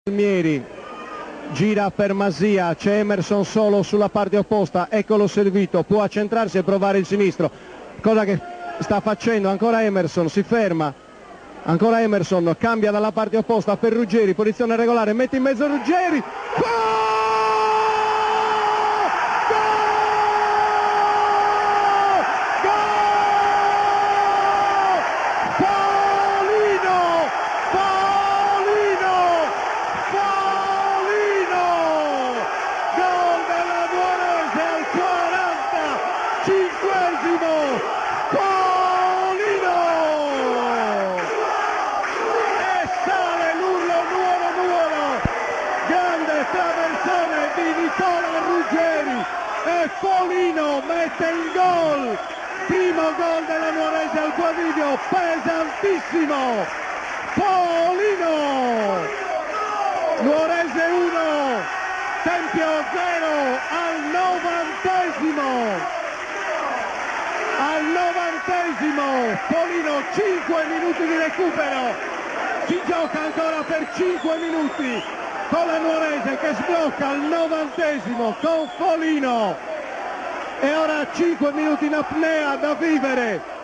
Palmieri gira per Masia, c'è Emerson solo sulla parte opposta, eccolo servito, può accentrarsi e provare il sinistro, cosa che sta facendo. Ancora Emerson, si ferma, ancora Emerson, cambia dalla parte opposta per Ruggeri, posizione regolare, mette in mezzo Ruggeri, gol! Paolino! E sale l'urlo Nuoro, grande traversone di Nicola Ruggeri e Paolino mette il gol, primo gol della Nuorese al Quadrivium, pesantissimo, Paolino, Nuorese 1, Tempio 0 al 90esimo. Al 90esimo, Paolino, 5 minuti di recupero, si gioca ancora per 5 minuti con la Nuorese che sblocca al 90esimo con Paolino e ora 5 minuti in apnea da vivere.